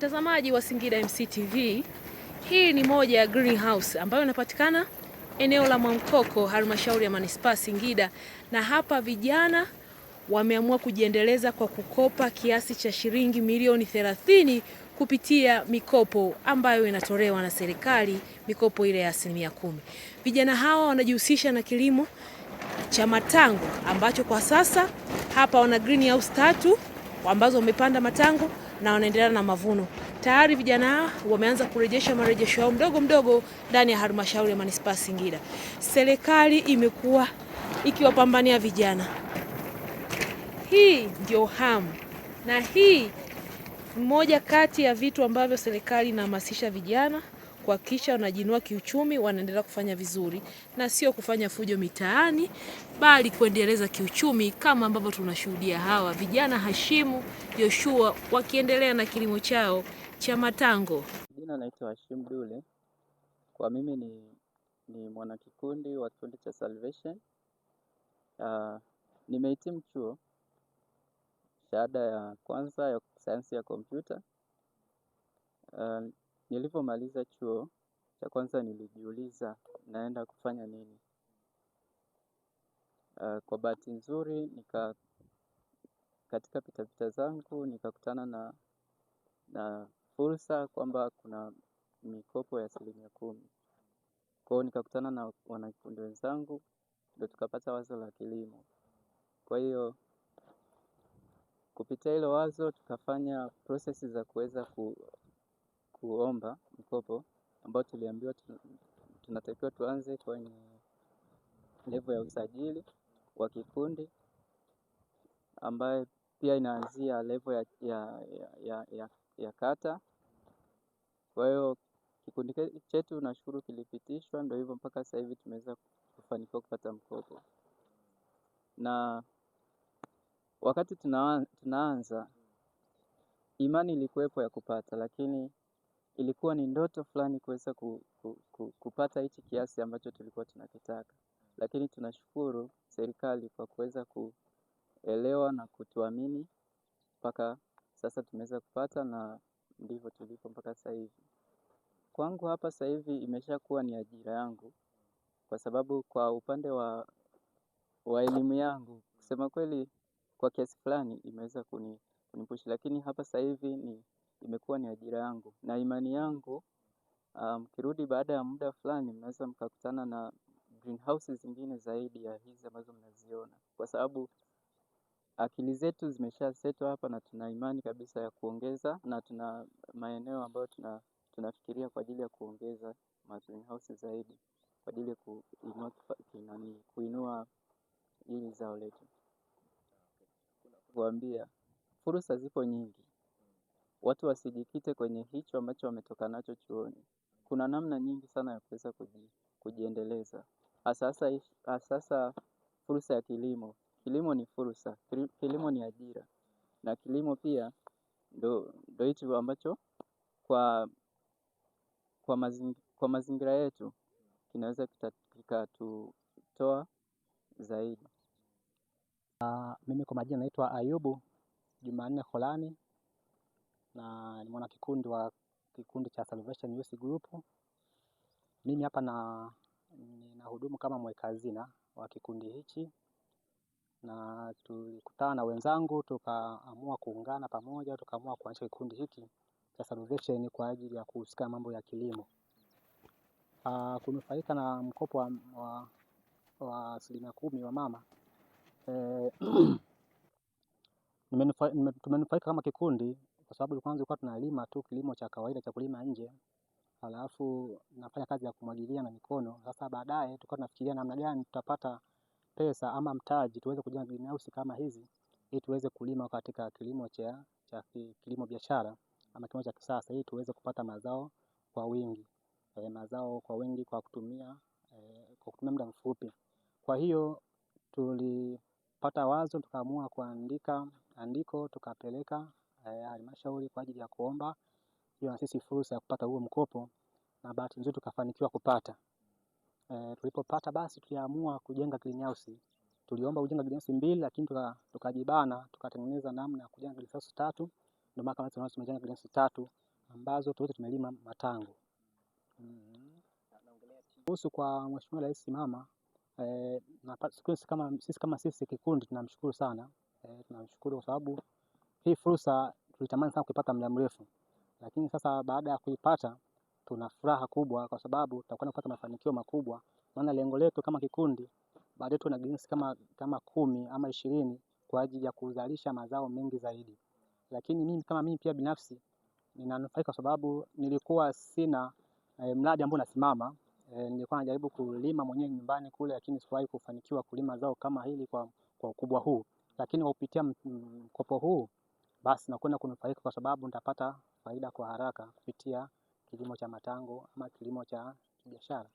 Mtazamaji wa Singida MCTV, hii ni moja ya greenhouse ambayo inapatikana eneo la Mwamkoko, halmashauri ya manispaa Singida, na hapa vijana wameamua kujiendeleza kwa kukopa kiasi cha shilingi milioni 30 kupitia mikopo ambayo inatolewa na serikali, mikopo ile ya 10%. Vijana hawa wanajihusisha na kilimo cha matango ambacho kwa sasa hapa wana greenhouse 3 ambazo wamepanda matango na wanaendelea na mavuno. Tayari vijana hawa wameanza kurejesha marejesho yao mdogo mdogo ndani ya halmashauri ya manispaa Singida. Serikali imekuwa ikiwapambania vijana. Hii ndio hamu, na hii mmoja kati ya vitu ambavyo serikali inahamasisha vijana kuhakikisha wanajinua kiuchumi, wanaendelea kufanya vizuri na sio kufanya fujo mitaani, bali kuendeleza kiuchumi kama ambavyo tunashuhudia hawa vijana Hashimu, Joshua wakiendelea na kilimo chao cha matango. Jina naitwa Hashim Dule. Kwa mimi ni mwanakikundi wa kikundi cha Salvation. Nimehitimu chuo shahada ya kwanza ya sayansi ya kompyuta. Nilipomaliza chuo cha kwanza nilijiuliza naenda kufanya nini. Kwa bahati nzuri katika pitapita zangu nikakutana na fursa kwamba kuna mikopo ya 10%. Kwa hiyo nikakutana na wanakikundi wenzangu ndio tukapata wazo la kilimo. Kwa hiyo kupitia hilo wazo tukafanya process za kuweza kuomba mikopo, ambao tuliambiwa tunatakiwa tuanze kwenye level ya usajili wa kikundi, ambaye pia inaanzia level ya kata. Kwa hiyo kikundi chetu nashukuru kilipitishwa, ndio hivyo mpaka sasa hivi tumeweza kufanikiwa kupata mkopo. Na wakati tunaanza imani ilikuwepo ya kupata, lakini ilikuwa ni ndoto fulani kuweza kupata hichi kiasi ambacho tulikuwa tunakitaka. Lakini tunashukuru serikali kwa kuweza kuelewa na kutuamini mpaka sasa tumeweza kupata, na ndivyo tulipo mpaka sasa hivi. Kwangu hapa sasa hivi imeshakuwa ni ajira yangu, kwa sababu kwa upande wa elimu yangu kusema kweli kwa kiasi fulani imeweza kunipush, lakini hapa sasa hivi imekuwa ni ajira yangu, na imani yangu mkirudi baada ya muda fulani mnaweza mkakutana na greenhouses zingine zaidi ya hizi ambazo mnaziona, kwa sababu akili zetu zimesha setwa hapa na tuna imani kabisa ya kuongeza, na tuna maeneo ambayo tunafikiria kwa ajili ya kuongeza greenhouses zaidi kwa ajili ya kuinua hili zao letu. Kuambia fursa zipo nyingi, watu wasijikite kwenye hicho ambacho wametoka nacho chuoni. Kuna namna nyingi sana ya kuweza kujiendeleza. Sasa fursa ya kilimo. Kilimo ni fursa, kilimo ni ajira, na kilimo pia ndo hicho ambacho kwa mazingira yetu kinaweza kikatutoa zaidi. Mimi kwa majina naitwa Ayubu Jumanne Holani, na ni mwanakikundi wa kikundi cha Salvation Youth Group. Mimi hapa ninahudumu kama mweka hazina wa kikundi hichi, na tulikutana na wenzangu tukaamua kuungana pamoja, tukaamua kuanzisha kikundi hiki cha Salvation kwa ajili ya kuhusika mambo ya kilimo. Kunufaika na mkopo wa 10% wa mama. Tumenufaika kama kikundi kwa sababu kwanza tulikuwa tunalima tu kilimo cha kawaida cha kulima nje, halafu nafanya kazi ya kumwagilia na mikono. Sasa baadaye tulikuwa tunafikiria namna gani tutapata pesa ama mtaji tuweze kujenga greenhouse kama hizi ili tuweze kulima katika kilimo cha kilimo biashara ama kilimo cha kisasa, ili tuweze kupata mazao kwa wingi. Kwa kutumia muda mfupi. Kwa hiyo tulipata wazo, tukaamua kuandika andiko tukapeleka halmashauri kwa ajili ya kuomba hiyo na sisi fursa ya kupata huo mkopo, na bahati nzuri tukafanikiwa kupata. Tulipopata basi tuliamua kujenga greenhouse. Tuliomba kujenga greenhouse 2, lakini tukajibana, tukatengeneza namna ya kujenga greenhouse 3. Ndio maana tumejenga greenhouse 3 ambazo wote tumelima matango. Kuhusu kwa Mheshimiwa Rais Mama, sisi kikundi tunamshukuru sana. Tunamshukuru kwa sababu hii fursa tulitamani sana kuipata muda mrefu, lakini sasa baada ya kuipata tuna furaha kubwa kwa sababu tutakwenda kupata mafanikio makubwa. Maana lengo letu kama kikundi baadaye tuna greens kama 10 ama 20 kwa ajili ya kuzalisha mazao mengi zaidi. Lakini mimi pia binafsi ninanufaika kwa sababu nilikuwa sina mradi ambao unasimama. Nilikuwa najaribu kulima mwenyewe nyumbani kule, lakini sikuwahi kufanikiwa kulima zao kama hili kwa ukubwa huu. Lakini kupitia mkopo huu basi nakwenda kunufaika kwa sababu nitapata faida kwa haraka kupitia kilimo cha matango ama kilimo cha biashara.